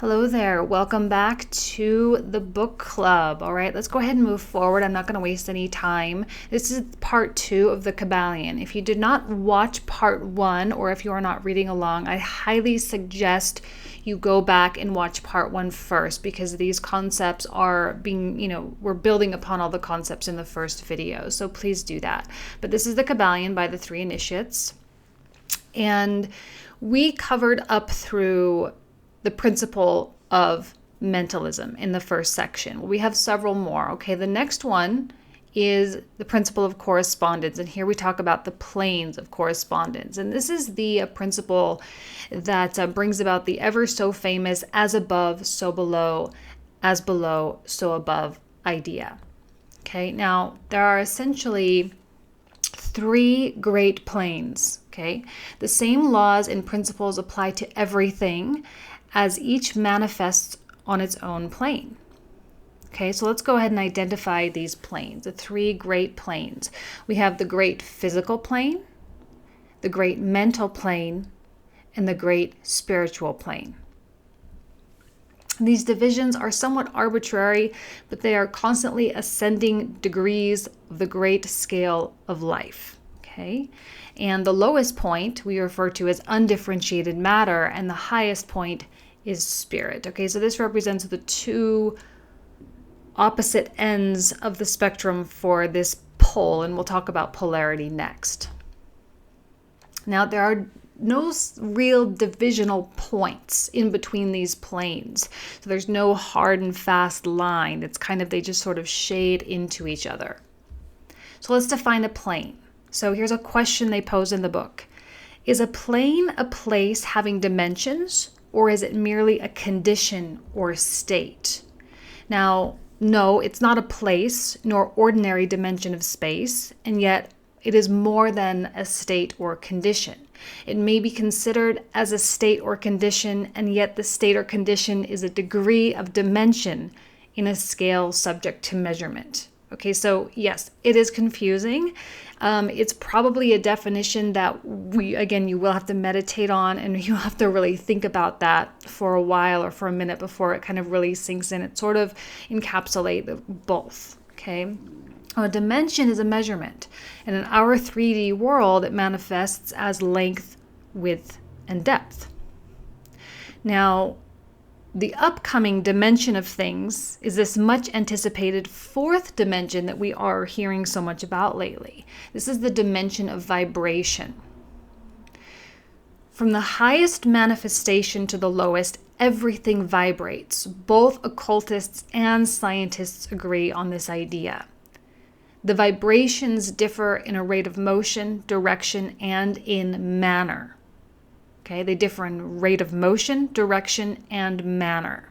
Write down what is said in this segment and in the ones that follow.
Hello there. Welcome back to the book club. All right, let's go ahead and move forward. I'm not going to waste any time. This is part 2 of the Kybalion. If you did not watch part 1, or if you are not reading along, I highly suggest you go back and watch part 1 first, because these concepts are being, we're building upon all the concepts in the first video. So please do that. But this is the Kybalion by the 3 initiates. And we covered up through the principle of mentalism in the first section. We have several more. Okay, the next one is the principle of correspondence, and here we talk about the planes of correspondence. And this is the principle that brings about the ever so famous as above, so below, as below, so above idea. Okay, now there are essentially 3 great planes. Okay, the same laws and principles apply to everything, as each manifests on its own plane. Okay, so let's go ahead and identify these planes, the 3 great planes. We have the great physical plane, the great mental plane, and the great spiritual plane. These divisions are somewhat arbitrary, but they are constantly ascending degrees of the great scale of life. Okay, and the lowest point we refer to as undifferentiated matter, and the highest point is spirit. Okay, so this represents the 2 opposite ends of the spectrum for this pole, and we'll talk about polarity next. Now, there are no real divisional points in between these planes. So there's no hard and fast line. It's kind of, they just sort of shade into each other. So let's define a plane. So here's a question they pose in the book. Is a plane a place having dimensions, or is it merely a condition or state? Now, no, it's not a place nor ordinary dimension of space, and yet it is more than a state or condition. It may be considered as a state or condition, and yet the state or condition is a degree of dimension in a scale subject to measurement. Okay, so yes, it is confusing. It's probably a definition that you will have to meditate on, and you have to really think about that for a while or for a minute before it kind of really sinks in. It sort of encapsulates both, okay? A dimension is a measurement, and in our 3D world, it manifests as length, width, and depth. Now, the upcoming dimension of things is this much anticipated 4th dimension that we are hearing so much about lately. This is the dimension of vibration. From the highest manifestation to the lowest, everything vibrates. Both occultists and scientists agree on this idea. The vibrations differ in a rate of motion, direction, and in manner. Okay, they differ in rate of motion, direction, and manner.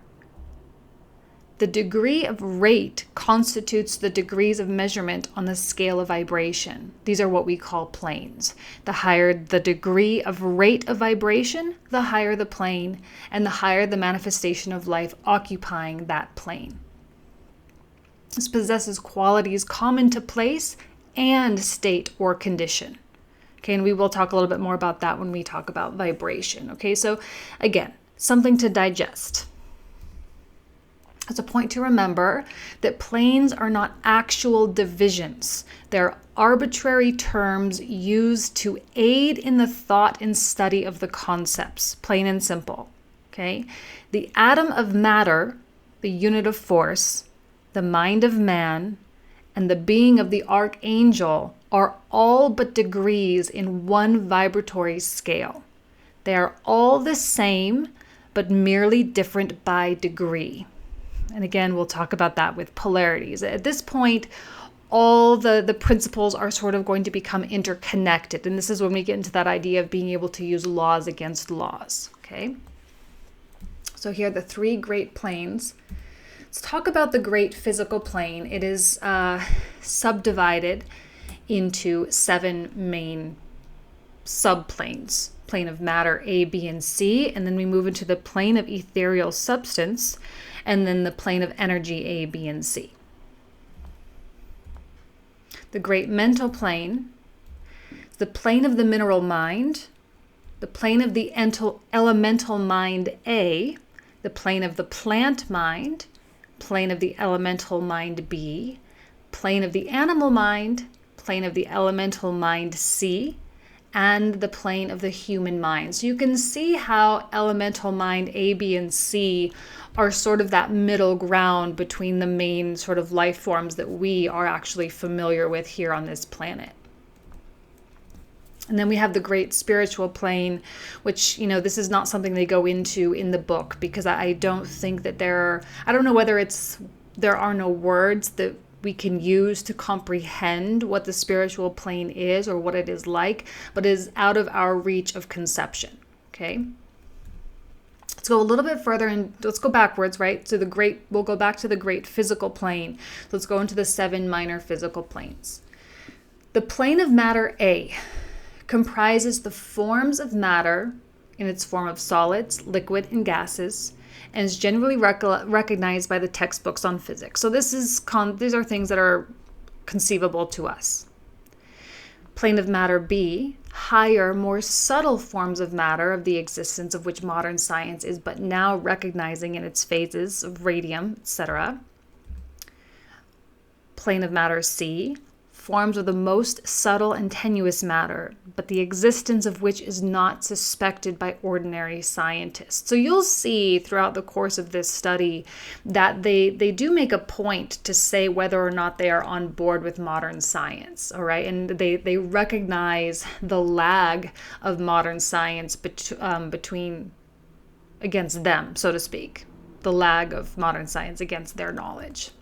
The degree of rate constitutes the degrees of measurement on the scale of vibration. These are what we call planes. The higher the degree of rate of vibration, the higher the plane, and the higher the manifestation of life occupying that plane. This possesses qualities common to place and state or condition. Okay, and we will talk a little bit more about that when we talk about vibration. Okay, so again, something to digest. It's a point to remember that planes are not actual divisions. They're arbitrary terms used to aid in the thought and study of the concepts, plain and simple. Okay, the atom of matter, the unit of force, the mind of man, and the being of the archangel are all but degrees in one vibratory scale. They are all the same, but merely different by degree. And again, we'll talk about that with polarities. At this point, all the principles are sort of going to become interconnected. And this is when we get into that idea of being able to use laws against laws. Okay? So here are the 3 great planes. Let's talk about the great physical plane. It is subdivided into 7 main subplanes. Plane of matter A, B, and C, and then we move into the plane of ethereal substance, and then the plane of energy A, B, and C. The great mental plane, the plane of the mineral mind, the plane of the elemental mind A, the plane of the plant mind, plane of the elemental mind B, plane of the animal mind, plane of the elemental mind C, and the plane of the human mind. So you can see how elemental mind A, B, and C are sort of that middle ground between the main sort of life forms that we are actually familiar with here on this planet. And then we have the great spiritual plane, which, this is not something they go into in the book, because I don't think that I don't know whether there are no words that we can use to comprehend what the spiritual plane is or what it is like, but is out of our reach of conception. Okay. Let's go a little bit further and let's go backwards, right? So we'll go back to the great physical plane. Let's go into the 7 minor physical planes. The plane of matter A comprises the forms of matter in its form of solids, liquid, and gases, and is generally recognized by the textbooks on physics. So these are things that are conceivable to us. Plane of matter B, higher, more subtle forms of matter of the existence of which modern science is but now recognizing in its phases of radium, etc. Plane of matter C, forms of the most subtle and tenuous matter, but the existence of which is not suspected by ordinary scientists. So you'll see throughout the course of this study that they do make a point to say whether or not they are on board with modern science, all right? And they recognize the lag of modern science against them, so to speak, the lag of modern science against their knowledge.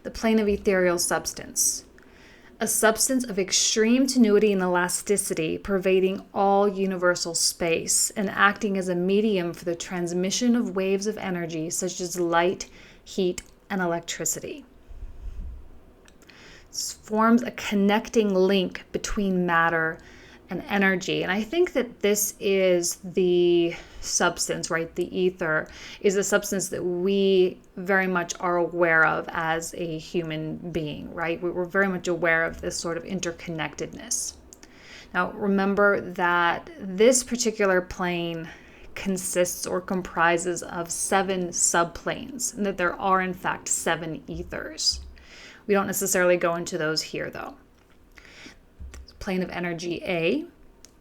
The plane of ethereal substance, a substance of extreme tenuity and elasticity pervading all universal space and acting as a medium for the transmission of waves of energy such as light, heat, and electricity. This forms a connecting link between matter and energy. And I think that this is the substance, right? The ether is a substance that we very much are aware of as a human being, right? We're very much aware of this sort of interconnectedness. Now, remember that this particular plane consists or comprises of 7 subplanes, and that there are, in fact, 7 ethers. We don't necessarily go into those here, though. Plane of energy A,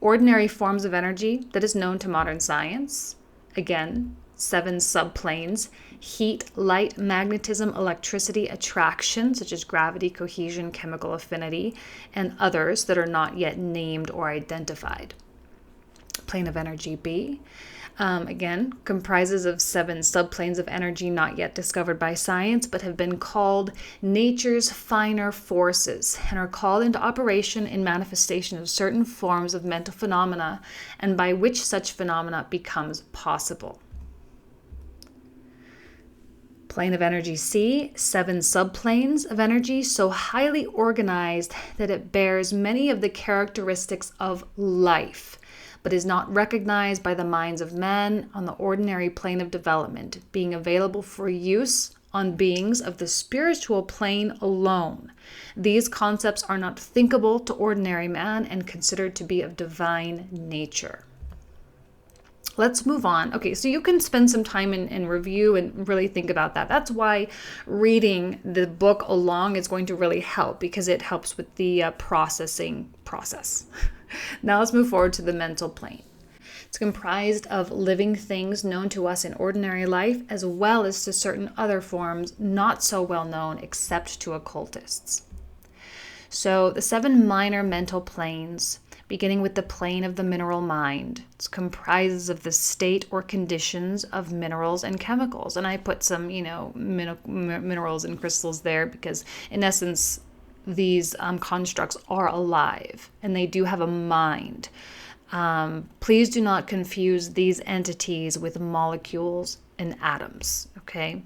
ordinary forms of energy that is known to modern science. Again, 7 subplanes: heat, light, magnetism, electricity, attraction, such as gravity, cohesion, chemical affinity, and others that are not yet named or identified. Plane of energy B, again, comprises of 7 subplanes of energy not yet discovered by science, but have been called nature's finer forces and are called into operation in manifestation of certain forms of mental phenomena, and by which such phenomena becomes possible. Plane of energy C, 7 subplanes of energy so highly organized that it bears many of the characteristics of life, but is not recognized by the minds of men on the ordinary plane of development, being available for use on beings of the spiritual plane alone. These concepts are not thinkable to ordinary man and considered to be of divine nature. Let's move on. Okay, so you can spend some time in review and really think about that. That's why reading the book along is going to really help, because it helps with the processing process. Now let's move forward to the mental plane. It's comprised of living things known to us in ordinary life, as well as to certain other forms not so well known except to occultists. So the 7 minor mental planes, beginning with the plane of the mineral mind. It comprises of the state or conditions of minerals and chemicals. And I put some, minerals and crystals there because, in essence, these constructs are alive and they do have a mind. Please do not confuse these entities with molecules and atoms, okay?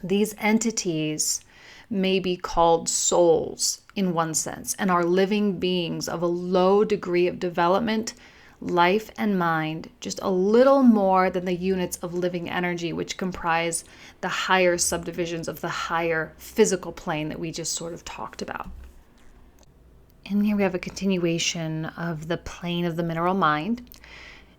These entities may be called souls in one sense, and are living beings of a low degree of development, life, and mind, just a little more than the units of living energy, which comprise the higher subdivisions of the higher physical plane that we just sort of talked about. And here we have a continuation of the plane of the mineral mind.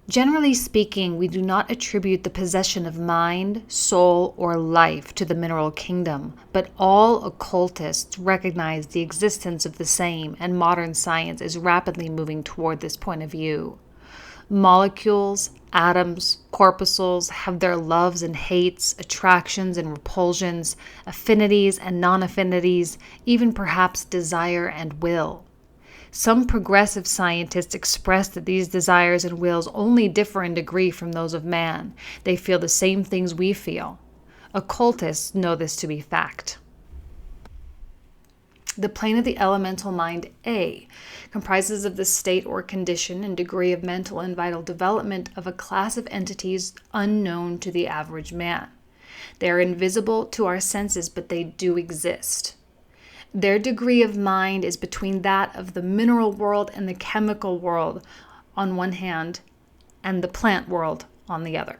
Generally speaking, we do not attribute the possession of mind, soul, or life to the mineral kingdom, but all occultists recognize the existence of the same, and modern science is rapidly moving toward this point of view. Molecules, atoms, corpuscles have their loves and hates, attractions and repulsions, affinities and non-affinities, even perhaps desire and will. Some progressive scientists express that these desires and wills only differ in degree from those of man. They feel the same things we feel. Occultists know this to be fact. The plane of the elemental mind A comprises of the state or condition and degree of mental and vital development of a class of entities unknown to the average man. They are invisible to our senses, but they do exist. Their degree of mind is between that of the mineral world and the chemical world on one hand, and the plant world on the other.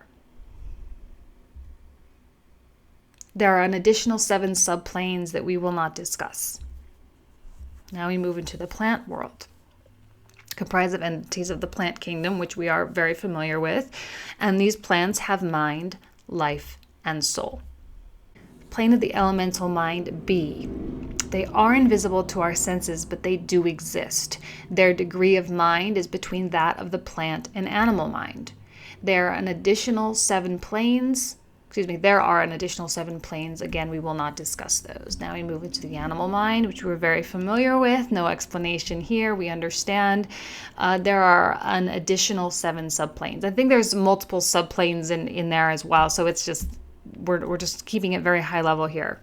There are an additional 7 subplanes that we will not discuss. Now we move into the plant world, comprised of entities of the plant kingdom, which we are very familiar with, and these plants have mind, life, and soul. Plane of the elemental mind B. They are invisible to our senses, but they do exist. Their degree of mind is between that of the plant and animal mind. There are an additional 7 planes. There are an additional 7 planes. Again, we will not discuss those. Now we move into the animal mind, which we're very familiar with. No explanation here. We understand. There are an additional 7 subplanes. I think there's multiple subplanes in there as well. So it's just, we're just keeping it very high level here.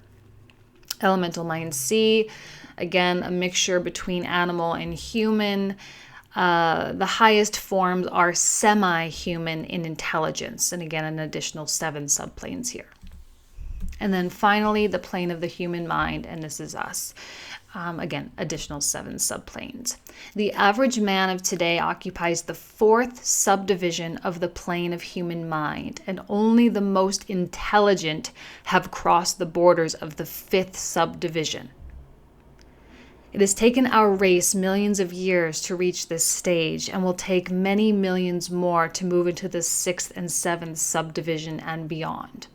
Elemental mind C, again, a mixture between animal and human. The highest forms are semi-human in intelligence, and again, an additional 7 subplanes here. And then finally, the plane of the human mind, and this is us. Again, additional 7 subplanes. The average man of today occupies the 4th subdivision of the plane of human mind, and only the most intelligent have crossed the borders of the 5th subdivision. It has taken our race millions of years to reach this stage, and will take many millions more to move into the 6th and 7th subdivision and beyond.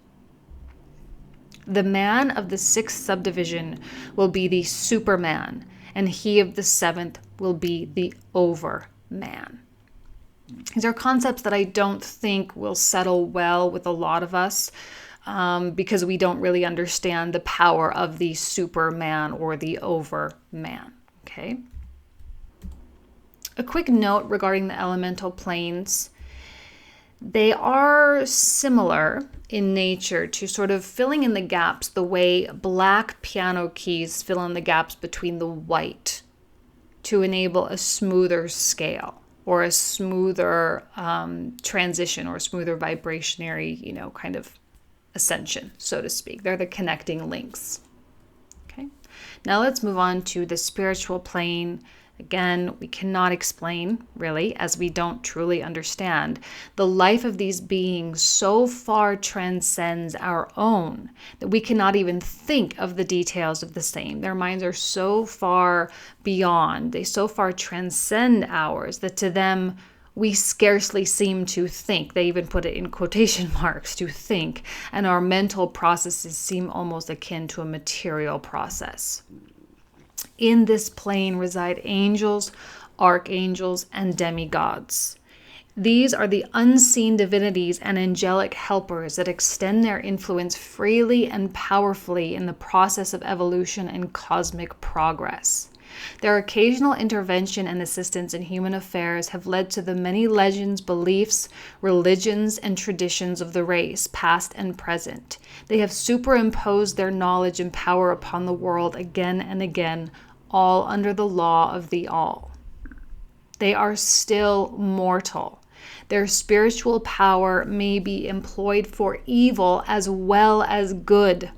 The man of the 6th subdivision will be the superman, and he of the 7th will be the overman. These are concepts that I don't think will settle well with a lot of us, because we don't really understand the power of the superman or the overman. Okay. A quick note regarding the elemental planes. They are similar in nature to sort of filling in the gaps the way black piano keys fill in the gaps between the white to enable a smoother scale or a smoother transition or a smoother vibrationary, kind of ascension, so to speak. They're the connecting links. Okay. Now let's move on to the spiritual plane. Again, we cannot explain, really, as we don't truly understand. The life of these beings so far transcends our own that we cannot even think of the details of the same. Their minds are so far beyond, they so far transcend ours that to them, we scarcely seem to think. They even put it in quotation marks, to think, and our mental processes seem almost akin to a material process. In this plane reside angels, archangels, and demigods. These are the unseen divinities and angelic helpers that extend their influence freely and powerfully in the process of evolution and cosmic progress. Their occasional intervention and assistance in human affairs have led to the many legends, beliefs, religions, and traditions of the race, past and present. They have superimposed their knowledge and power upon the world again and again, all under the law of the all. They are still mortal. Their spiritual power may be employed for evil as well as good,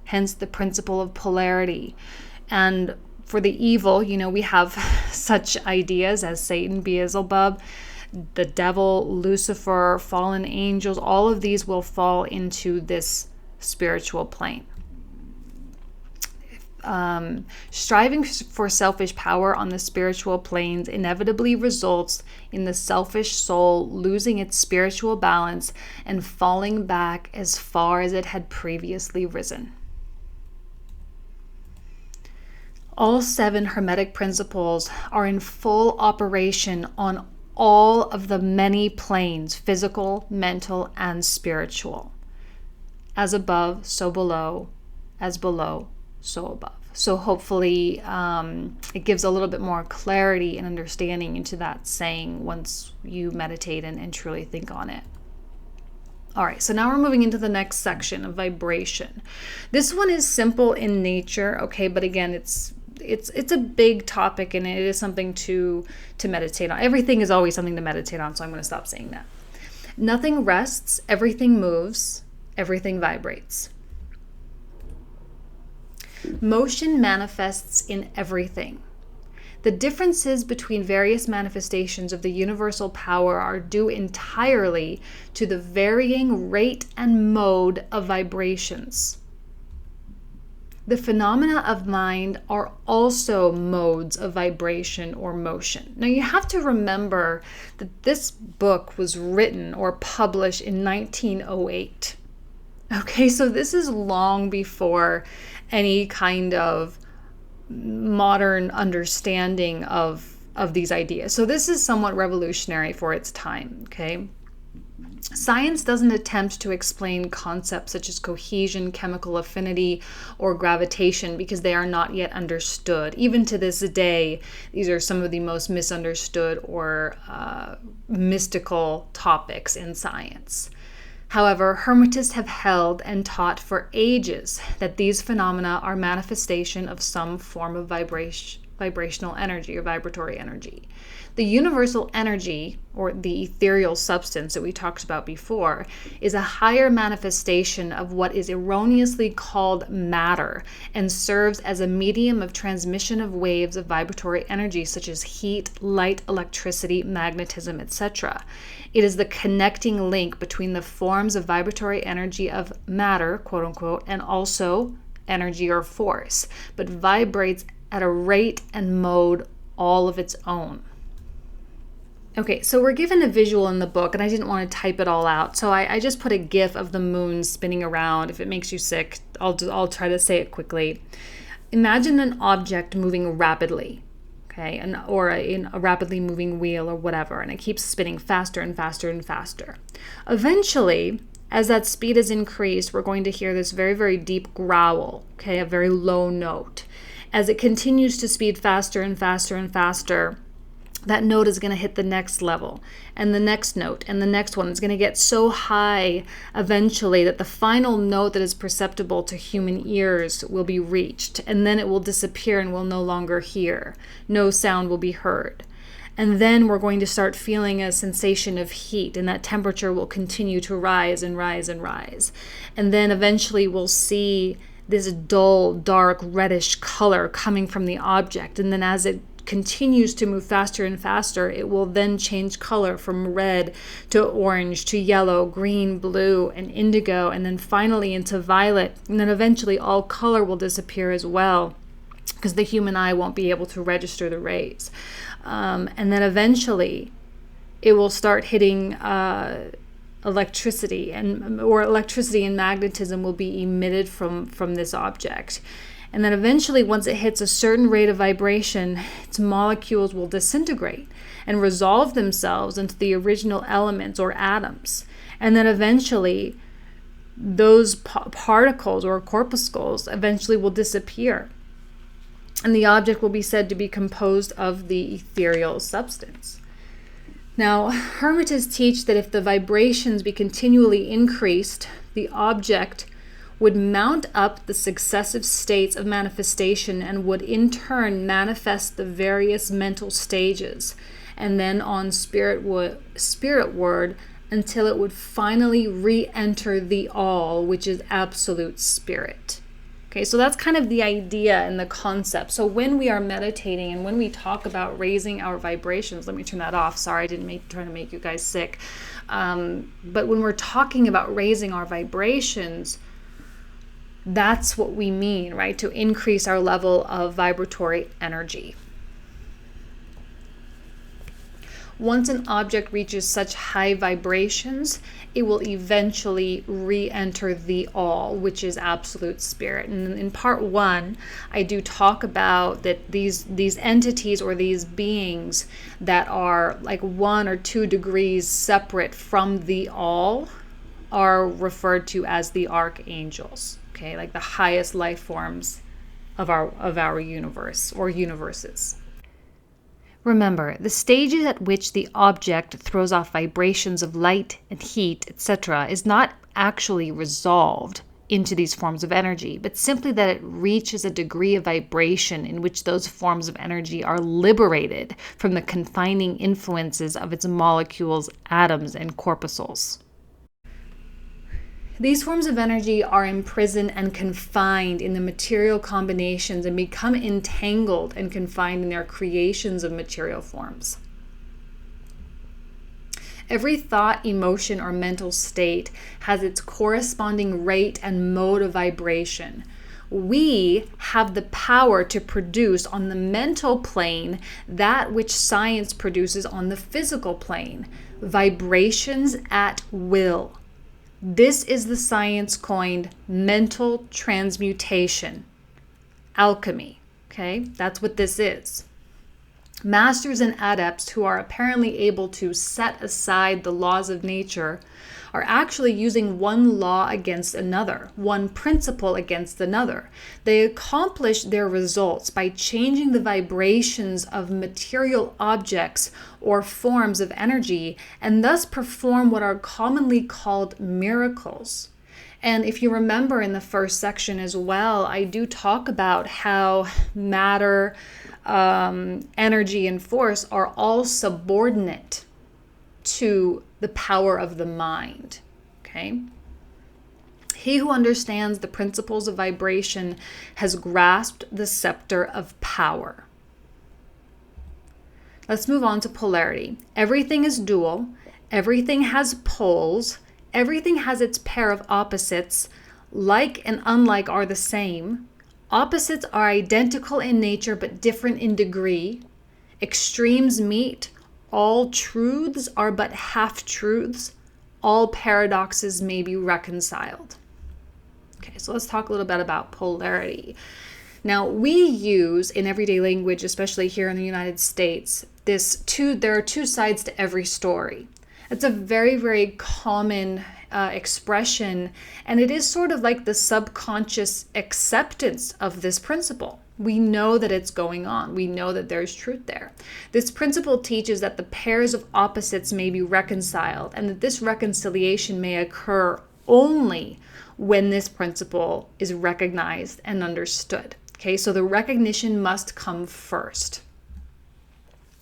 hence the principle of polarity. And for the evil, we have such ideas as Satan, Beelzebub, the devil, Lucifer, fallen angels. All of these will fall into this spiritual plane. Striving for selfish power on the spiritual planes inevitably results in the selfish soul losing its spiritual balance and falling back as far as it had previously risen. All 7 Hermetic principles are in full operation on all of the many planes, physical, mental, and spiritual. As above, so below, as below, so above. So hopefully it gives a little bit more clarity and understanding into that saying once you meditate and truly think on it. All right, so now we're moving into the next section of vibration. This one is simple in nature, okay, but again, it's a big topic and it is something to meditate on. Everything is always something to meditate on, so I'm going to stop saying that. Nothing rests, everything moves, everything vibrates. Motion manifests in everything. The differences between various manifestations of the universal power are due entirely to the varying rate and mode of vibrations. The phenomena of mind are also modes of vibration or motion. Now you have to remember that this book was written or published in 1908. Okay, so this is long before any kind of modern understanding of these ideas. So this is somewhat revolutionary for its time, okay? Science doesn't attempt to explain concepts such as cohesion, chemical affinity, or gravitation because they are not yet understood. Even to this day, these are some of the most misunderstood or mystical topics in science. However, Hermetists have held and taught for ages that these phenomena are manifestation of some form of vibrational energy or vibratory energy. The universal energy, or the ethereal substance that we talked about before, is a higher manifestation of what is erroneously called matter and serves as a medium of transmission of waves of vibratory energy such as heat, light, electricity, magnetism, etc. It is the connecting link between the forms of vibratory energy of matter, quote unquote, and also energy or force, but vibrates at a rate and mode all of its own. Okay, so we're given a visual in the book, and I didn't want to type it all out, so I just put a GIF of the moon spinning around. If it makes you sick, I'll try to say it quickly. Imagine an object moving rapidly, okay, or in a rapidly moving wheel or whatever, and it keeps spinning faster and faster and faster. Eventually, as that speed is increased, we're going to hear this very, very deep growl, okay, a very low note. As it continues to speed faster and faster and faster, that note is going to hit the next level and the next note and the next one is going to get so high eventually that the final note that is perceptible to human ears will be reached, and then it will disappear and we'll no longer hear. No sound will be heard. And then we're going to start feeling a sensation of heat, and that temperature will continue to rise and rise and rise. And then eventually we'll see this dull, dark, reddish color coming from the object. And then as it continues to move faster and faster, it will then change color from red to orange to yellow, green, blue, and indigo, and then finally into violet. And then eventually all color will disappear as well, because the human eye won't be able to register the rays. And then eventually it will start hitting electricity, and magnetism will be emitted from this object. And then eventually, once it hits a certain rate of vibration, its molecules will disintegrate and resolve themselves into the original elements or atoms. And then eventually, those particles or corpuscles eventually will disappear. And the object will be said to be composed of the ethereal substance. Now, Hermetists teach that if the vibrations be continually increased, the object would mount up the successive states of manifestation and would in turn manifest the various mental stages, and then on spiritward until it would finally re-enter the all, which is absolute spirit. Okay, so that's kind of the idea and the concept. So when we are meditating and when we talk about raising our vibrations, let me turn that off. Sorry, I didn't try to make you guys sick. But when we're talking about raising our vibrations, That's what we mean, right? To increase our level of vibratory energy. Once an object reaches such high vibrations, it will eventually re-enter the all, which is absolute spirit. And in part 1, I do talk about that these entities or these beings that are like 1 or 2 degrees separate from the all are referred to as the archangels, okay? Like the highest life forms of our universe or universes. Remember, the stages at which the object throws off vibrations of light and heat, etc., is not actually resolved into these forms of energy, but simply that it reaches a degree of vibration in which those forms of energy are liberated from the confining influences of its molecules, atoms, and corpuscles. These forms of energy are imprisoned and confined in the material combinations and become entangled and confined in their creations of material forms. Every thought, emotion, or mental state has its corresponding rate and mode of vibration. We have the power to produce on the mental plane that which science produces on the physical plane, vibrations at will. This is the science coined mental transmutation, alchemy, okay? That's what this is. Masters and adepts who are apparently able to set aside the laws of nature are actually using one law against another, one principle against another. They accomplish their results by changing the vibrations of material objects or forms of energy, and thus perform what are commonly called miracles. And if you remember in the first section as well, I do talk about how matter, energy, and force are all subordinate to the power of the mind, okay? He who understands the principles of vibration has grasped the scepter of power. Let's move on to polarity. Everything is dual. Everything has poles. Everything has its pair of opposites. Like and unlike are the same. Opposites are identical in nature but different in degree. Extremes meet. All truths are but half-truths. All paradoxes may be reconciled. Okay, so let's talk a little bit about polarity. Now, we use in everyday language, especially here in the United States, there are 2 sides to every story. It's a very, very common expression, and it is sort of like the subconscious acceptance of this principle. We know that it's going on. We know that there's truth there. This principle teaches that the pairs of opposites may be reconciled, and that this reconciliation may occur only when this principle is recognized and understood. Okay, so the recognition must come first.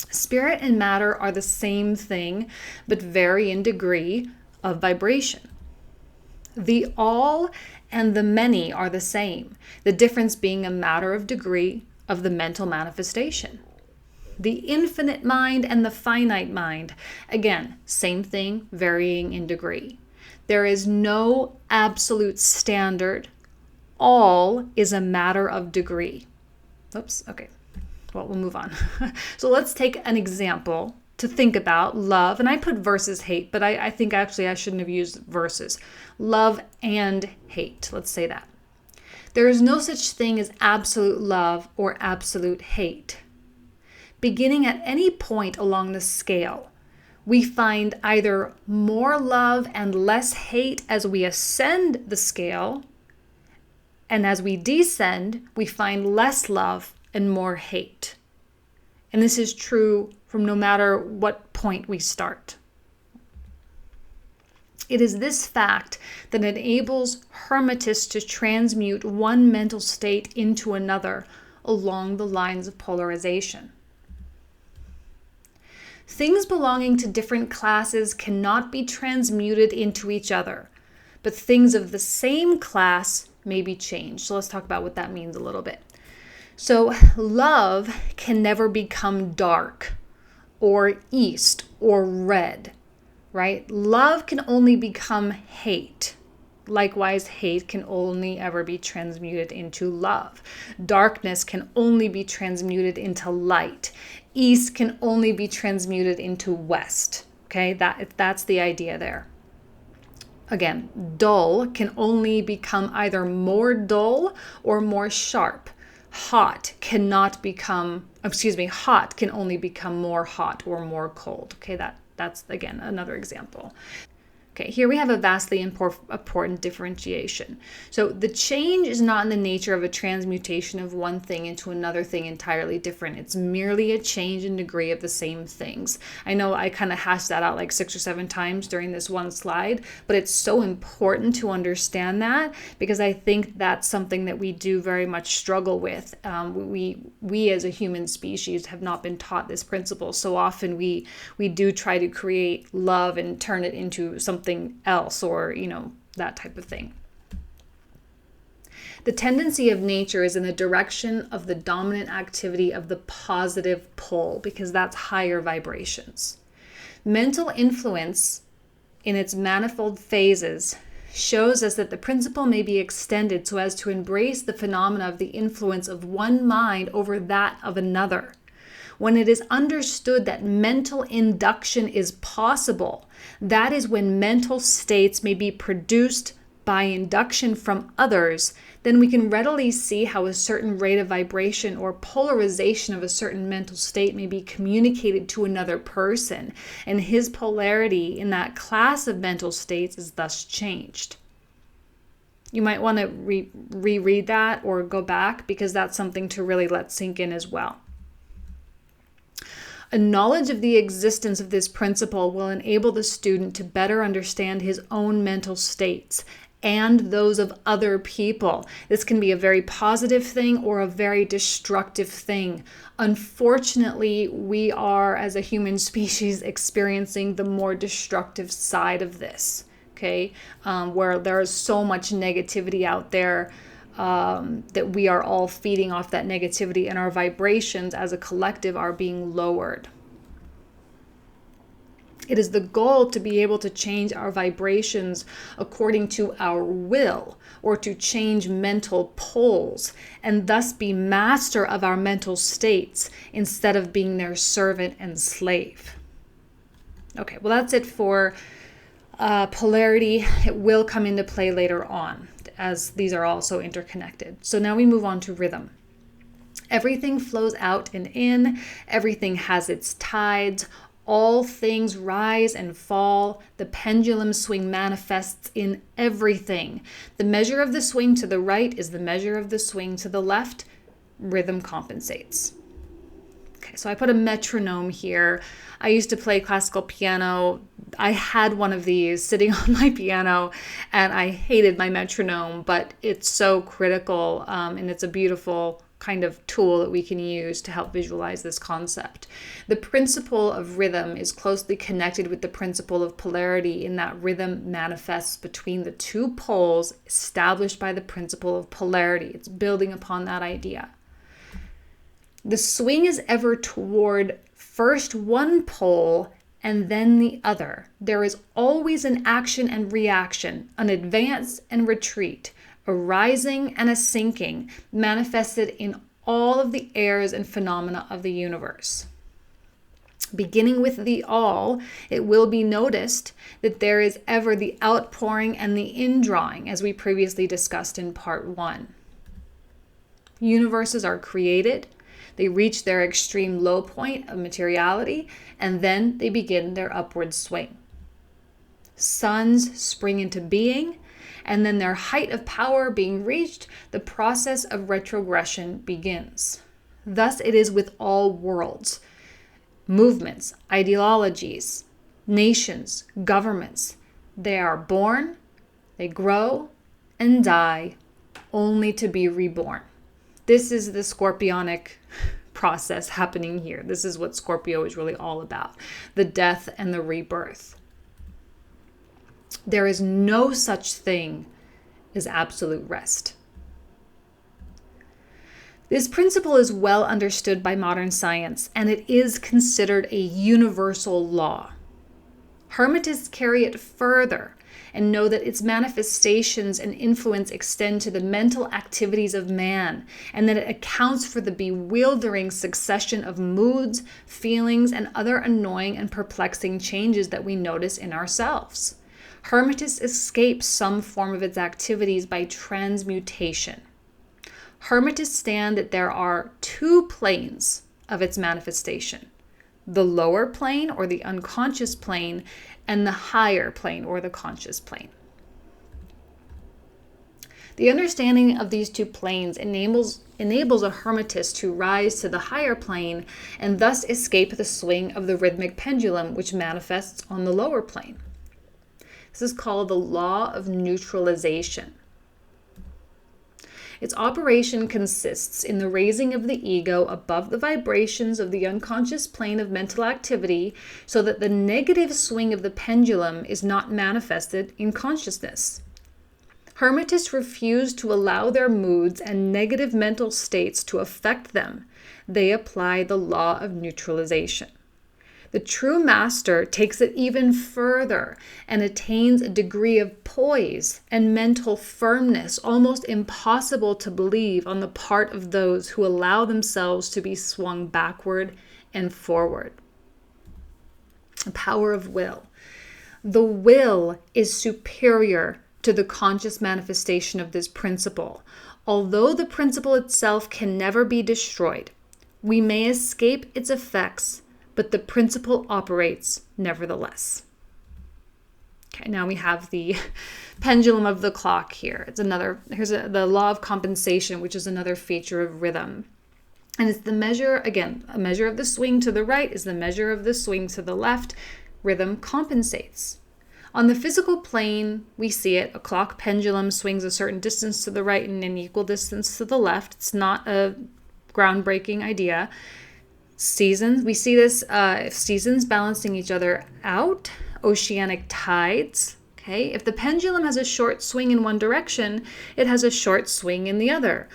Spirit and matter are the same thing, but vary in degree of vibration. The all and the many are the same, the difference being a matter of degree of the mental manifestation. The infinite mind and the finite mind, again, same thing, varying in degree. There is no absolute standard. All is a matter of degree. Oops, okay. Well, we'll move on. So let's take an example to think about love. And I put versus hate, but I think actually I shouldn't have used versus. Love and hate. Let's say that. There is no such thing as absolute love or absolute hate. Beginning at any point along the scale, we find either more love and less hate as we ascend the scale, and as we descend, we find less love and more hate. And this is true from no matter what point we start. It is this fact that enables Hermetists to transmute one mental state into another along the lines of polarization. Things belonging to different classes cannot be transmuted into each other, but things of the same class may be changed. So let's talk about what that means a little bit. So love can never become dark or east or red, right? Love can only become hate. Likewise, hate can only ever be transmuted into love. Darkness can only be transmuted into light. East can only be transmuted into west. Okay, that's the idea there. Again, dull can only become either more dull or more sharp. Hot can only become more hot or more cold. Okay, that's again another example. Okay, here we have a vastly important differentiation. So the change is not in the nature of a transmutation of one thing into another thing entirely different. It's merely a change in degree of the same things. I know I kind of hashed that out like 6 or 7 times during this one slide, but it's so important to understand that because I think that's something that we do very much struggle with. We as a human species have not been taught this principle. So often we do try to create love and turn it into something else, or that type of thing. The tendency of nature is in the direction of the dominant activity of the positive pole, because that's higher vibrations. Mental influence in its manifold phases shows us that the principle may be extended so as to embrace the phenomena of the influence of one mind over that of another. When it is understood that mental induction is possible, that is when mental states may be produced by induction from others, then we can readily see how a certain rate of vibration or polarization of a certain mental state may be communicated to another person, and his polarity in that class of mental states is thus changed. You might want to reread that or go back, because that's something to really let sink in as well. A knowledge of the existence of this principle will enable the student to better understand his own mental states and those of other people. This can be a very positive thing or a very destructive thing. Unfortunately, we are, as a human species, experiencing the more destructive side of this, okay? Where there is so much negativity out there, that we are all feeding off that negativity, and our vibrations as a collective are being lowered. It is the goal to be able to change our vibrations according to our will, or to change mental poles, and thus be master of our mental states instead of being their servant and slave. Okay, well, that's it for polarity. It will come into play later on, as these are also interconnected. So now we move on to rhythm. Everything flows out and in. Everything has its tides. All things rise and fall. The pendulum swing manifests in everything. The measure of the swing to the right is the measure of the swing to the left. Rhythm compensates. Okay, so I put a metronome here. I used to play classical piano. I had one of these sitting on my piano, and I hated my metronome, but it's so critical, and it's a beautiful kind of tool that we can use to help visualize this concept. The principle of rhythm is closely connected with the principle of polarity, in that rhythm manifests between the two poles established by the principle of polarity. It's building upon that idea. The swing is ever toward first one pole and then the other. There is always an action and reaction, an advance and retreat, a rising and a sinking, manifested in all of the airs and phenomena of the universe. Beginning with the all, it will be noticed that there is ever the outpouring and the indrawing, as we previously discussed in part 1. Universes are created. They reach their extreme low point of materiality, and then they begin their upward swing. Suns spring into being, and then their height of power being reached, the process of retrogression begins. Thus it is with all worlds, movements, ideologies, nations, governments. They are born, they grow, and die, only to be reborn. This is the scorpionic process happening here. This is what Scorpio is really all about, the death and the rebirth. There is no such thing as absolute rest. This principle is well understood by modern science, and it is considered a universal law. Hermetists carry it further and know that its manifestations and influence extend to the mental activities of man, and that it accounts for the bewildering succession of moods, feelings, and other annoying and perplexing changes that we notice in ourselves. Hermetists escape some form of its activities by transmutation. Hermetists stand that there are two planes of its manifestation: the lower plane, or the unconscious plane, and the higher plane, or the conscious plane. The understanding of these two planes enables a hermetist to rise to the higher plane and thus escape the swing of the rhythmic pendulum, which manifests on the lower plane. This is called the law of neutralization. Its operation consists in the raising of the ego above the vibrations of the unconscious plane of mental activity so that the negative swing of the pendulum is not manifested in consciousness. Hermetists refuse to allow their moods and negative mental states to affect them. They apply the law of neutralization. The true master takes it even further and attains a degree of poise and mental firmness almost impossible to believe on the part of those who allow themselves to be swung backward and forward. The power of will. The will is superior to the conscious manifestation of this principle. Although the principle itself can never be destroyed, we may escape its effects, but the principle operates nevertheless. Okay, now we have the pendulum of the clock here. Here's the law of compensation, which is another feature of rhythm. And it's the measure, again, a measure of the swing to the right is the measure of the swing to the left. Rhythm compensates. On the physical plane, we see it. A clock pendulum swings a certain distance to the right and an equal distance to the left. It's not a groundbreaking idea. Seasons, we see this, seasons balancing each other out, oceanic tides. Okay, if the pendulum has a short swing in one direction, it has a short swing in the other.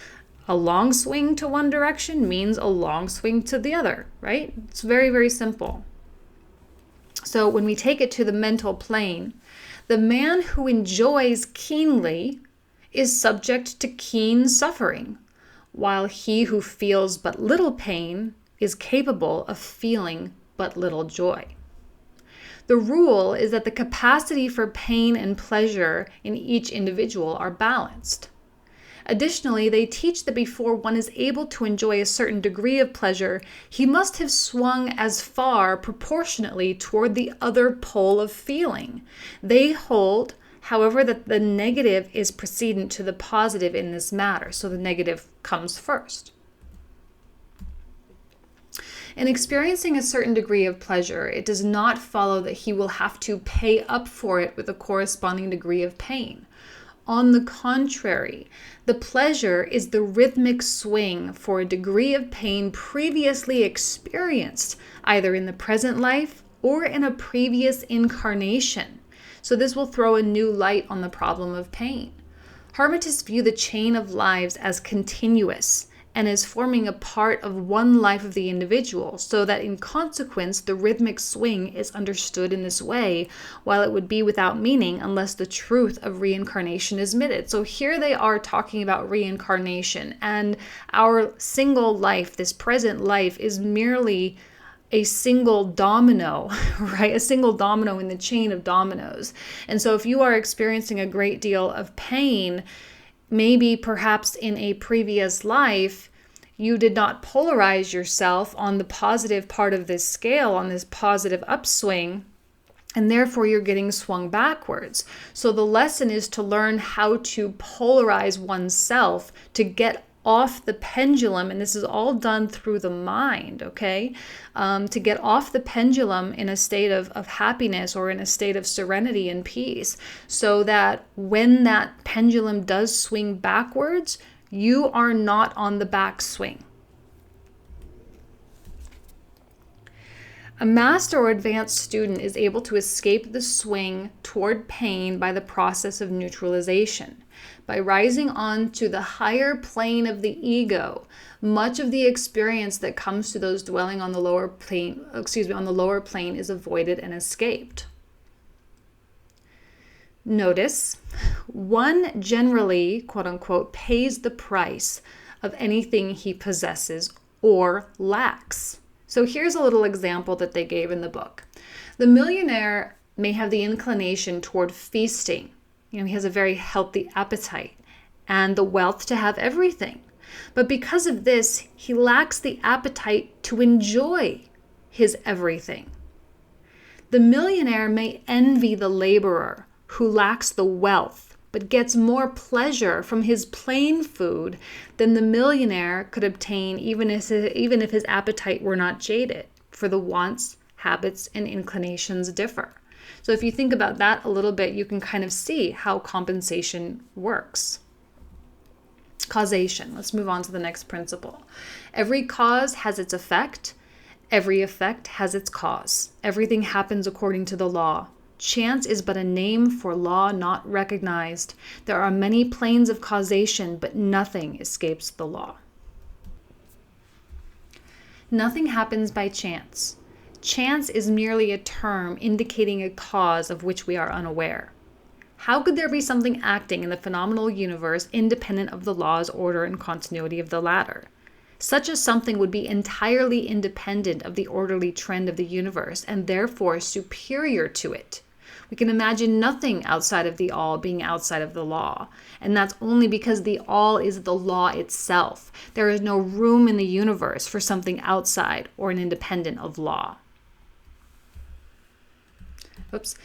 A long swing to one direction means a long swing to the other, right? It's very, very simple. So when we take it to the mental plane, the man who enjoys keenly is subject to keen suffering, while he who feels but little pain is capable of feeling but little joy. The rule is that the capacity for pain and pleasure in each individual are balanced. Additionally, they teach that before one is able to enjoy a certain degree of pleasure, he must have swung as far proportionately toward the other pole of feeling. They hold, however, that the negative is precedent to the positive in this matter, so the negative comes first. In experiencing a certain degree of pleasure, it does not follow that he will have to pay up for it with a corresponding degree of pain. On the contrary, the pleasure is the rhythmic swing for a degree of pain previously experienced, either in the present life or in a previous incarnation. So this will throw a new light on the problem of pain. Hermetists view the chain of lives as continuous and as forming a part of one life of the individual, so that in consequence the rhythmic swing is understood in this way, while it would be without meaning unless the truth of reincarnation is admitted. So here they are talking about reincarnation, and our single life, this present life, is merely a single domino, right? A single domino in the chain of dominoes. And so if you are experiencing a great deal of pain, maybe perhaps in a previous life, you did not polarize yourself on the positive part of this scale, on this positive upswing, and therefore you're getting swung backwards. So the lesson is to learn how to polarize oneself to get off the pendulum, and this is all done through the mind, okay? To get off the pendulum in a state of happiness or in a state of serenity and peace, so that when that pendulum does swing backwards, you are not on the backswing. A master or advanced student is able to escape the swing toward pain by the process of neutralization. By rising on to the higher plane of the ego, much of the experience that comes to those dwelling on the lower plane is avoided and escaped. Notice, one generally, quote unquote, pays the price of anything he possesses or lacks. So here's a little example that they gave in the book. The millionaire may have the inclination toward feasting. He has a very healthy appetite and the wealth to have everything. But because of this, he lacks the appetite to enjoy his everything. The millionaire may envy the laborer who lacks the wealth, but gets more pleasure from his plain food than the millionaire could obtain even if his appetite were not jaded, for the wants, habits, and inclinations differ. So if you think about that a little bit, you can kind of see how compensation works. Causation. Let's move on to the next principle. Every cause has its effect. Every effect has its cause. Everything happens according to the law. Chance is but a name for law not recognized. There are many planes of causation, but nothing escapes the law. Nothing happens by chance. Chance is merely a term indicating a cause of which we are unaware. How could there be something acting in the phenomenal universe independent of the law's order and continuity of the latter? Such a something would be entirely independent of the orderly trend of the universe and therefore superior to it. We can imagine nothing outside of the all being outside of the law, and that's only because the all is the law itself. There is no room in the universe for something outside or an independent of law.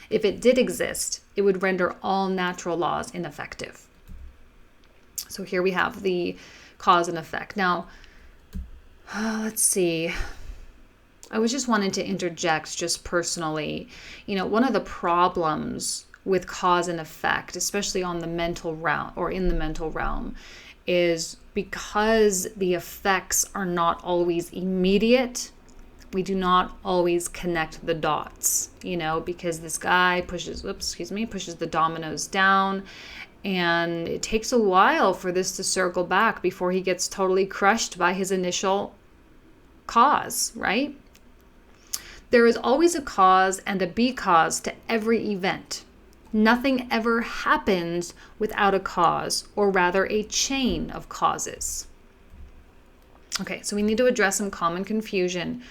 If it did exist, it would render all natural laws ineffective. So here we have the cause and effect. Now, let's see. I was just wanting to interject just personally. One of the problems with cause and effect, especially on the mental realm or in the mental realm, is because the effects are not always immediate. We do not always connect the dots, because this guy pushes the dominoes down, and it takes a while for this to circle back before he gets totally crushed by his initial cause, right? There is always a cause and a because to every event. Nothing ever happens without a cause, or rather a chain of causes. Okay, so we need to address some common confusion.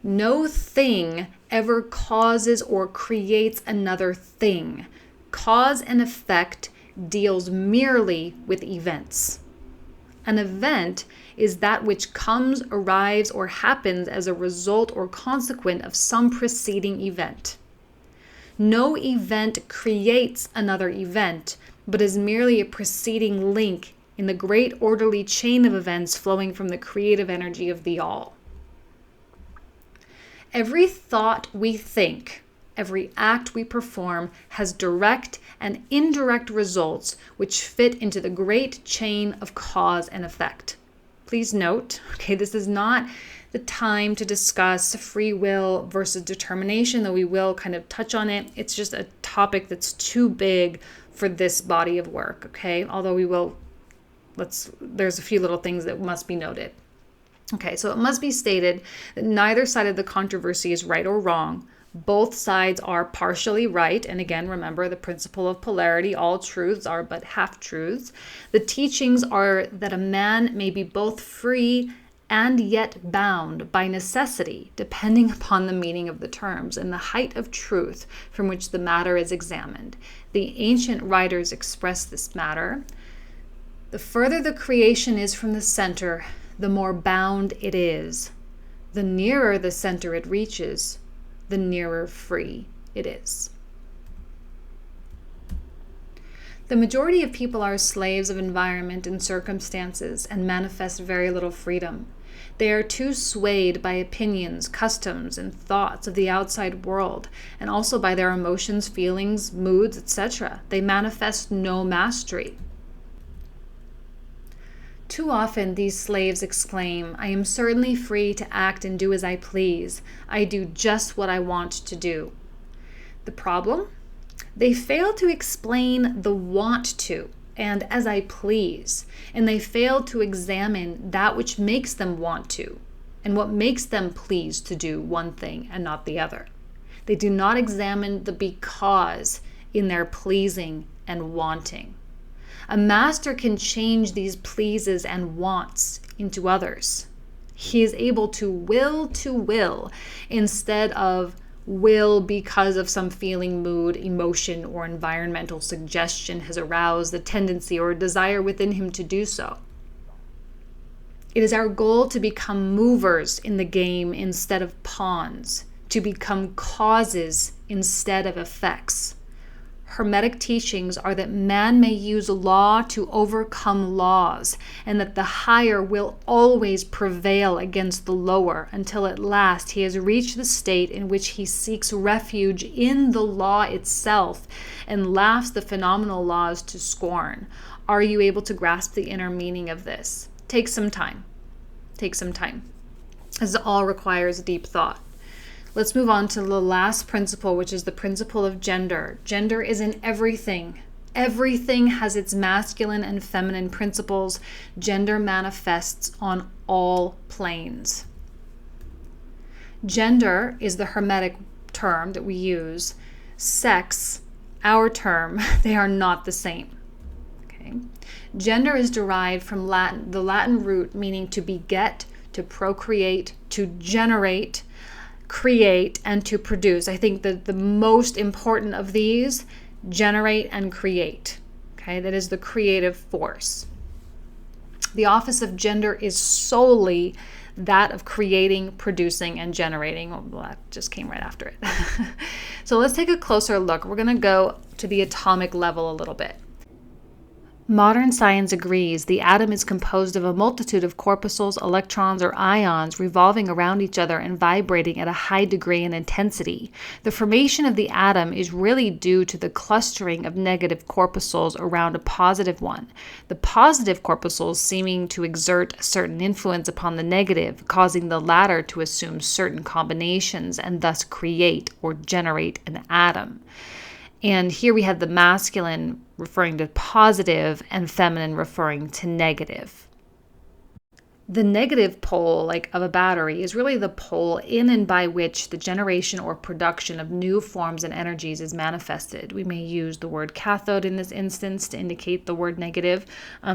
No thing ever causes or creates another thing. Cause and effect deals merely with events. An event is that which comes, arrives, or happens as a result or consequent of some preceding event. No event creates another event, but is merely a preceding link in the great orderly chain of events flowing from the creative energy of the all. Every thought we think, every act we perform has direct and indirect results which fit into the great chain of cause and effect. Please note, this is not the time to discuss free will versus determination, though we will kind of touch on it. It's just a topic that's too big for this body of work, Although there's a few little things that must be noted. So it must be stated that neither side of the controversy is right or wrong. Both sides are partially right. And again, remember the principle of polarity. All truths are but half-truths. The teachings are that a man may be both free and yet bound by necessity, depending upon the meaning of the terms and the height of truth from which the matter is examined. The ancient writers express this matter. The further the creation is from the center, the more bound it is. The nearer the center it reaches, the nearer free it is. The majority of people are slaves of environment and circumstances and manifest very little freedom. They are too swayed by opinions, customs, and thoughts of the outside world, and also by their emotions, feelings, moods, etc. They manifest no mastery. Too often these slaves exclaim, "I am certainly free to act and do as I please. I do just what I want to do." The problem? They fail to explain the want to and as I please, and they fail to examine that which makes them want to and what makes them please to do one thing and not the other. They do not examine the because in their pleasing and wanting. A master can change these pleases and wants into others. He is able to will instead of will because of some feeling, mood, emotion, or environmental suggestion has aroused the tendency or desire within him to do so. It is our goal to become movers in the game instead of pawns, to become causes instead of effects. Hermetic teachings are that man may use law to overcome laws, and that the higher will always prevail against the lower until at last he has reached the state in which he seeks refuge in the law itself and laughs the phenomenal laws to scorn. Are you able to grasp the inner meaning of this? Take some time. Take some time. This all requires deep thought. Let's move on to the last principle, which is the principle of gender. Gender is in everything. Everything has its masculine and feminine principles. Gender manifests on all planes. Gender is the Hermetic term that we use. Sex, our term, they are not the same. Okay. Gender is derived from the Latin root meaning to beget, to procreate, to generate, create, and to produce. I think that the most important of these, generate and create. Okay, that is the creative force. The office of gender is solely that of creating, producing, and generating. Well, that just came right after it. So let's take a closer look. We're going to go to the atomic level a little bit. Modern science agrees the atom is composed of a multitude of corpuscles, electrons, or ions revolving around each other and vibrating at a high degree and intensity. The formation of the atom is really due to the clustering of negative corpuscles around a positive one. The positive corpuscles seeming to exert a certain influence upon the negative, causing the latter to assume certain combinations and thus create or generate an atom. And here we have the masculine referring to positive and feminine referring to negative. The negative pole, like of a battery, is really the pole in and by which the generation or production of new forms and energies is manifested. We may use the word cathode in this instance to indicate the word negative,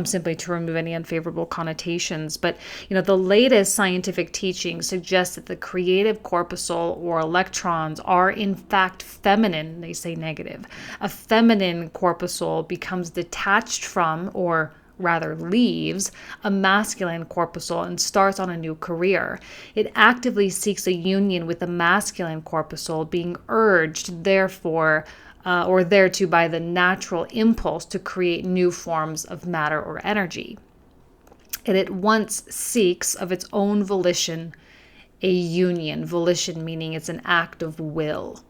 simply to remove any unfavorable connotations. But the latest scientific teaching suggests that the creative corpuscle or electrons are in fact feminine. They say negative. A feminine corpuscle becomes detached from, or rather leaves, a masculine corpuscle and starts on a new career. It actively seeks a union with the masculine corpuscle, being urged, therefore, or thereto by the natural impulse to create new forms of matter or energy. It at once seeks of its own volition a union, volition meaning it's an act of will.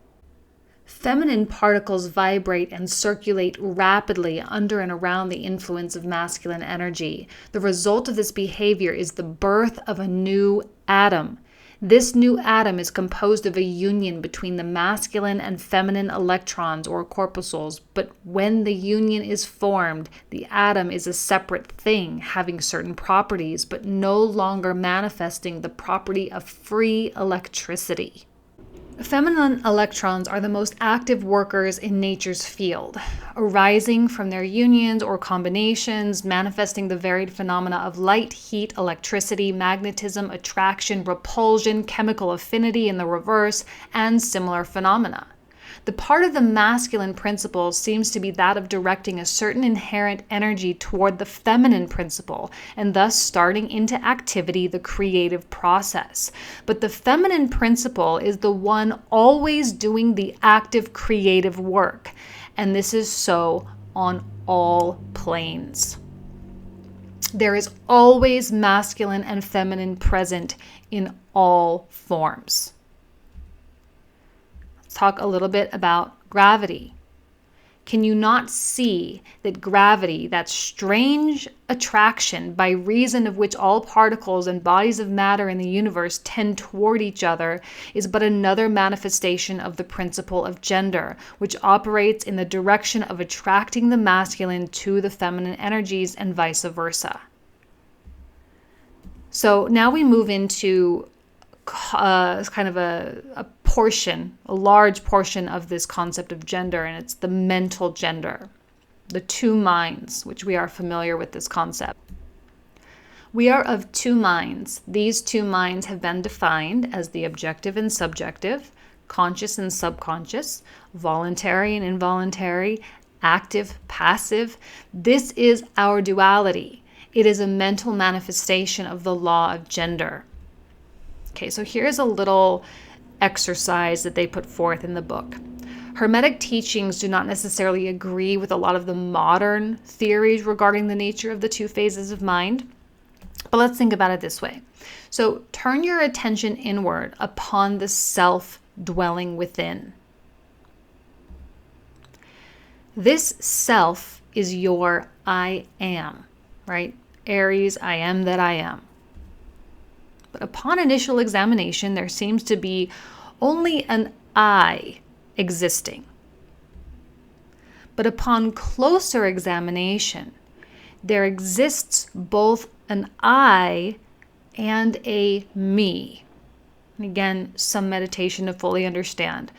Feminine particles vibrate and circulate rapidly under and around the influence of masculine energy. The result of this behavior is the birth of a new atom. This new atom is composed of a union between the masculine and feminine electrons or corpuscles, but when the union is formed, the atom is a separate thing, having certain properties, but no longer manifesting the property of free electricity. Feminine electrons are the most active workers in nature's field, arising from their unions or combinations, manifesting the varied phenomena of light, heat, electricity, magnetism, attraction, repulsion, chemical affinity in the reverse, and similar phenomena. The part of the masculine principle seems to be that of directing a certain inherent energy toward the feminine principle, and thus starting into activity the creative process. But the feminine principle is the one always doing the active creative work, and this is so on all planes. There is always masculine and feminine present in all forms. Talk a little bit about gravity. Can you not see that gravity, that strange attraction by reason of which all particles and bodies of matter in the universe tend toward each other, is but another manifestation of the principle of gender, which operates in the direction of attracting the masculine to the feminine energies and vice versa? So now we move into kind of a portion, a large portion of this concept of gender, and it's the mental gender, the two minds, which we are familiar with this concept. We are of two minds. These two minds have been defined as the objective and subjective, conscious and subconscious, voluntary and involuntary, active, passive. This is our duality. It is a mental manifestation of the law of gender. Okay, so here's a little exercise that they put forth in the book. Hermetic teachings do not necessarily agree with a lot of the modern theories regarding the nature of the two phases of mind. But let's think about it this way. So turn your attention inward upon the self dwelling within. This self is your I am, right? Aries, I am that I am. But upon initial examination, there seems to be only an I existing. But upon closer examination, there exists both an I and a me. And again, some meditation to fully understand.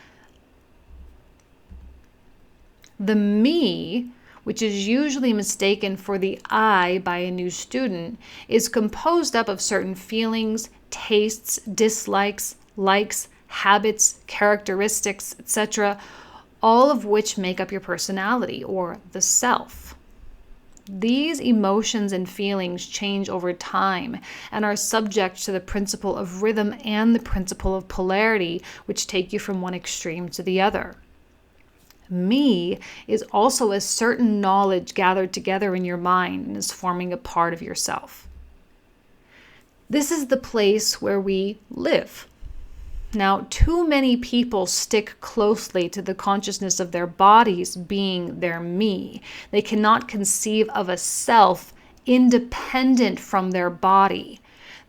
The me, which is usually mistaken for the I by a new student, is composed up of certain feelings, tastes, dislikes, likes, habits, characteristics, etc., all of which make up your personality or the self. These emotions and feelings change over time and are subject to the principle of rhythm and the principle of polarity, which take you from one extreme to the other. Me is also a certain knowledge gathered together in your mind and is forming a part of yourself. This is the place where we live. Now, too many people stick closely to the consciousness of their bodies being their me. They cannot conceive of a self independent from their body.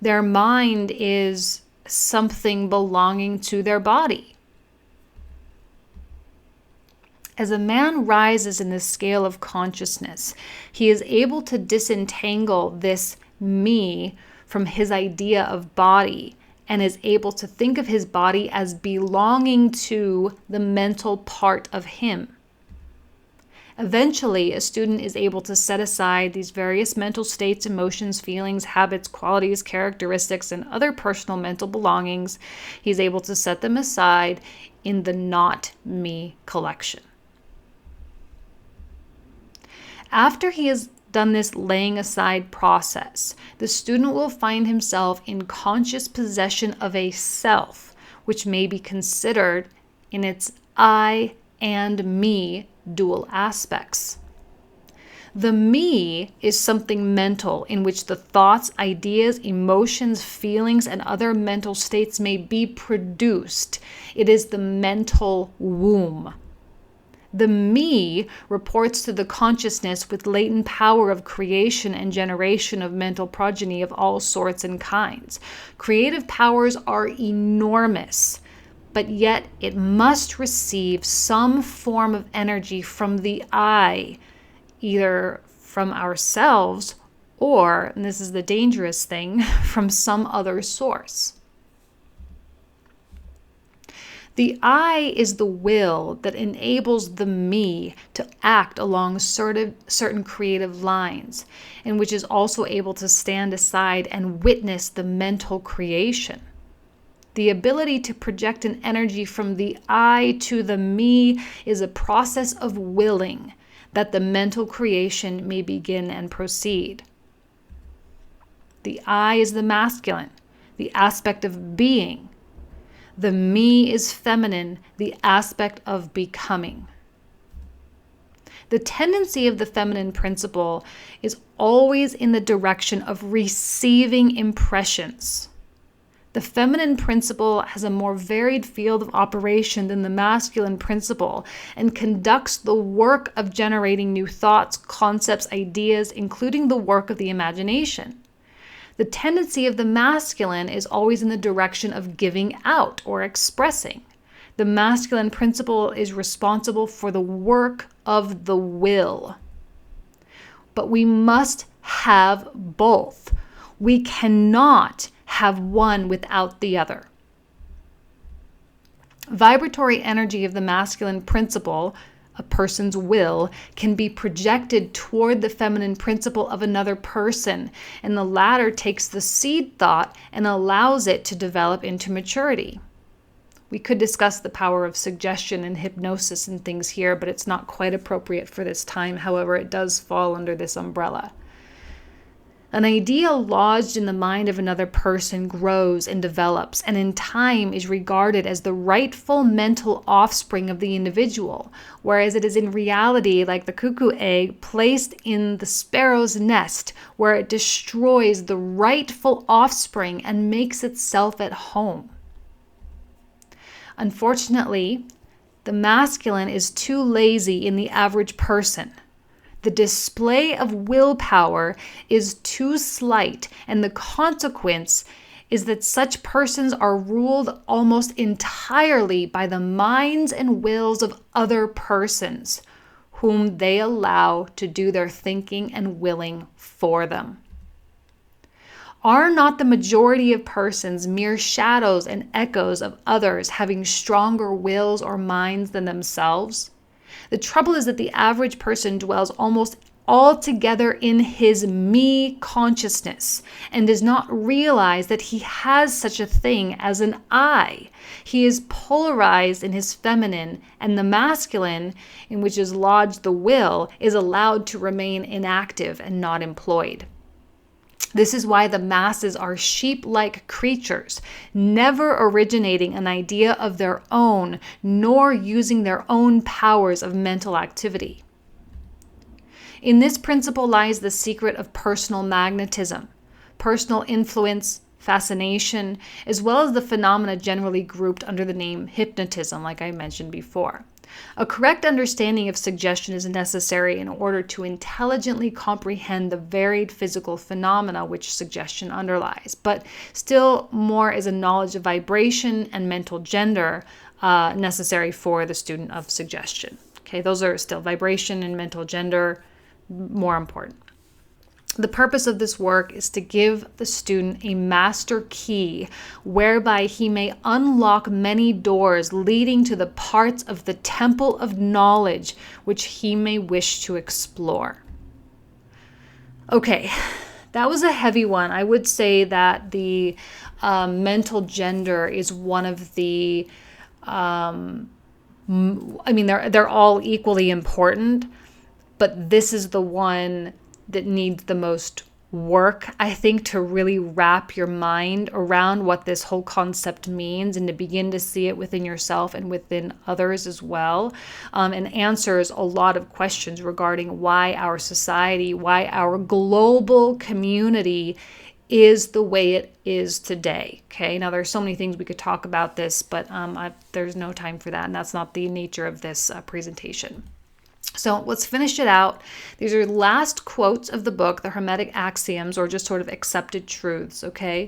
Their mind is something belonging to their body. As a man rises in the scale of consciousness, he is able to disentangle this me from his idea of body and is able to think of his body as belonging to the mental part of him. Eventually, a student is able to set aside these various mental states, emotions, feelings, habits, qualities, characteristics, and other personal mental belongings. He's able to set them aside in the not me collection. After he has done this laying aside process, the student will find himself in conscious possession of a self, which may be considered in its I and me dual aspects. The me is something mental in which the thoughts, ideas, emotions, feelings, and other mental states may be produced. It is the mental womb. The me reports to the consciousness with latent power of creation and generation of mental progeny of all sorts and kinds. Creative powers are enormous, but yet it must receive some form of energy from the I, either from ourselves or, and this is the dangerous thing, from some other source. The I is the will that enables the me to act along certain creative lines, and which is also able to stand aside and witness the mental creation. The ability to project an energy from the I to the me is a process of willing that the mental creation may begin and proceed. The I is the masculine, the aspect of being. The me is feminine, the aspect of becoming. The tendency of the feminine principle is always in the direction of receiving impressions. The feminine principle has a more varied field of operation than the masculine principle and conducts the work of generating new thoughts, concepts, ideas, including the work of the imagination. The tendency of the masculine is always in the direction of giving out or expressing. The masculine principle is responsible for the work of the will. But we must have both. We cannot have one without the other. Vibratory energy of the masculine principle, a person's will, can be projected toward the feminine principle of another person, and the latter takes the seed thought and allows it to develop into maturity. We could discuss the power of suggestion and hypnosis and things here, but it's not quite appropriate for this time. However, it does fall under this umbrella. An idea lodged in the mind of another person grows and develops, and in time is regarded as the rightful mental offspring of the individual, whereas it is in reality like the cuckoo egg placed in the sparrow's nest, where it destroys the rightful offspring and makes itself at home. Unfortunately, the masculine is too lazy in the average person. The display of willpower is too slight, and the consequence is that such persons are ruled almost entirely by the minds and wills of other persons, whom they allow to do their thinking and willing for them. Are not the majority of persons mere shadows and echoes of others having stronger wills or minds than themselves? The trouble is that the average person dwells almost altogether in his me consciousness and does not realize that he has such a thing as an I. He is polarized in his feminine, and the masculine, in which is lodged the will, is allowed to remain inactive and not employed. This is why the masses are sheep-like creatures, never originating an idea of their own, nor using their own powers of mental activity. In this principle lies the secret of personal magnetism, personal influence, fascination, as well as the phenomena generally grouped under the name hypnotism, like I mentioned before. A correct understanding of suggestion is necessary in order to intelligently comprehend the varied physical phenomena which suggestion underlies, but still more is a knowledge of vibration and mental gender necessary for the student of suggestion. Okay, those are still vibration and mental gender, more important. The purpose of this work is to give the student a master key whereby he may unlock many doors leading to the parts of the temple of knowledge which he may wish to explore. Okay, that was a heavy one. I would say that the mental gender is one of the, they're all equally important, but this is the one that needs the most work, I think, to really wrap your mind around what this whole concept means and to begin to see it within yourself and within others as well, and answers a lot of questions regarding why our society, why our global community is the way it is today. Okay, now there's so many things we could talk about this, but there's no time for that, and that's not the nature of this presentation. So let's finish it out. These are last quotes of the book, the Hermetic Axioms, or just sort of accepted truths, okay?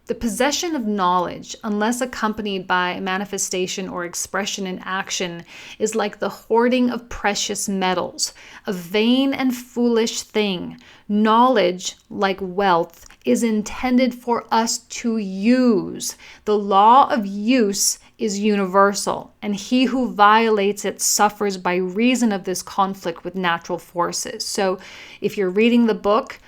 The possession of knowledge, unless accompanied by manifestation or expression in action, is like the hoarding of precious metals, a vain and foolish thing. Knowledge, like wealth, is intended for us to use. The law of use is universal, and he who violates it suffers by reason of this conflict with natural forces. So if you're reading the book,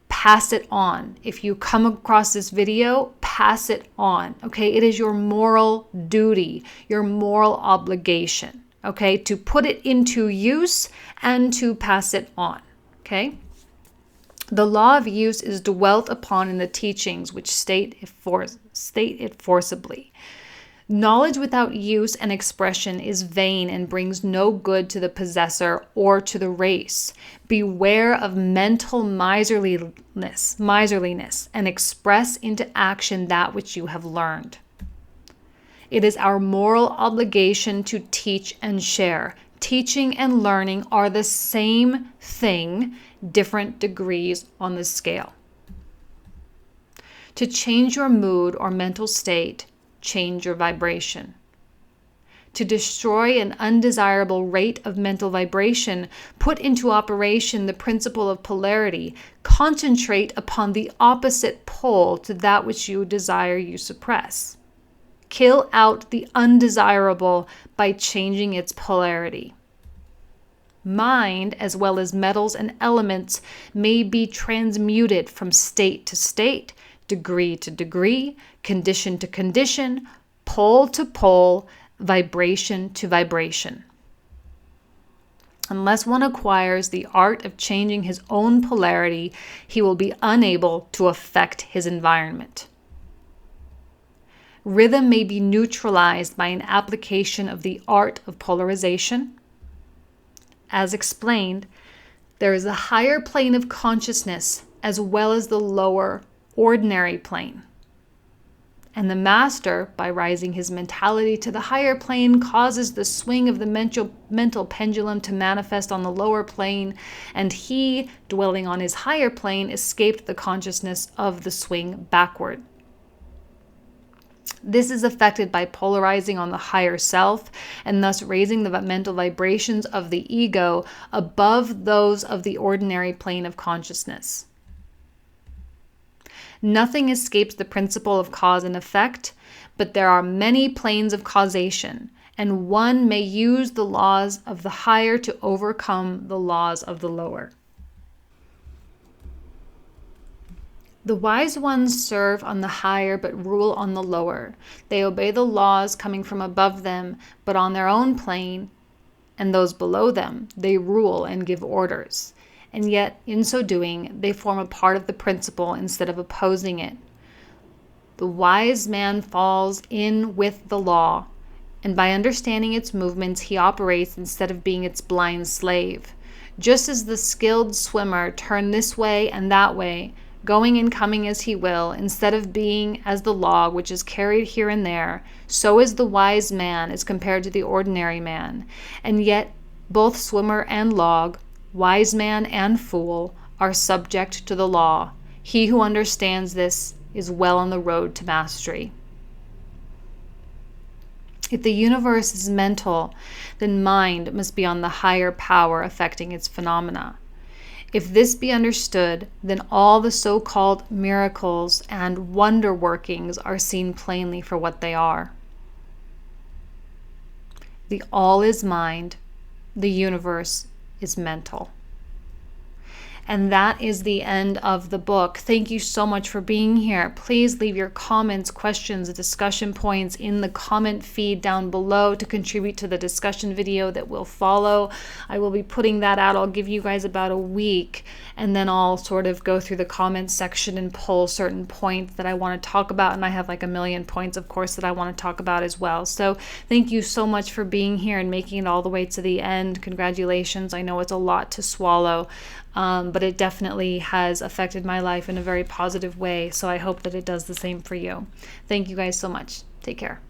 pass it on. If you come across this video, pass it on. Okay, it is your moral duty, your moral obligation, okay, to put it into use and to pass it on. Okay. The law of use is dwelt upon in the teachings which state it forcibly. Knowledge without use and expression is vain and brings no good to the possessor or to the race. Beware of mental miserliness, and express into action that which you have learned. It is our moral obligation to teach and share. Teaching and learning are the same thing, different degrees on the scale. To change your mood or mental state, change your vibration. To destroy an undesirable rate of mental vibration, put into operation the principle of polarity. Concentrate upon the opposite pole to that which you desire you suppress. kill out the undesirable by changing its polarity. Mind, as well as metals and elements, may be transmuted from state to state, degree to degree, condition to condition, pole to pole, vibration to vibration. Unless one acquires the art of changing his own polarity, he will be unable to affect his environment. Rhythm may be neutralized by an application of the art of polarization. As explained, there is a higher plane of consciousness as well as the lower, ordinary plane. And the master, by rising his mentality to the higher plane, causes the swing of the mental pendulum to manifest on the lower plane, and he, dwelling on his higher plane, escaped the consciousness of the swing backward. This is affected by polarizing on the higher self and thus raising the mental vibrations of the ego above those of the ordinary plane of consciousness. Nothing escapes the principle of cause and effect, but there are many planes of causation, and one may use the laws of the higher to overcome the laws of the lower. The wise ones serve on the higher but rule on the lower. They obey the laws coming from above them, but on their own plane, and those below them, they rule and give orders. And yet, in so doing, they form a part of the principle instead of opposing it. The wise man falls in with the law, and by understanding its movements, he operates instead of being its blind slave. Just as the skilled swimmer turns this way and that way, going and coming as he will, instead of being as the log which is carried here and there, so is the wise man as compared to the ordinary man. And yet, both swimmer and log, wise man and fool, are subject to the law. He who understands this is well on the road to mastery. If the universe is mental, then mind must be on the higher power affecting its phenomena. If this be understood, then all the so-called miracles and wonder workings are seen plainly for what they are. The all is mind, the universe is mental. And that is the end of the book. Thank you so much for being here. Please leave your comments, questions, discussion points in the comment feed down below to contribute to the discussion video that will follow. I will be putting that out. I'll give you guys about a week, and then I'll sort of go through the comments section and pull certain points that I want to talk about. And I have like a million points, of course, that I want to talk about as well. So thank you so much for being here and making it all the way to the end. Congratulations. I know it's a lot to swallow. But it definitely has affected my life in a very positive way. So I hope that it does the same for you. Thank you guys so much. Take care.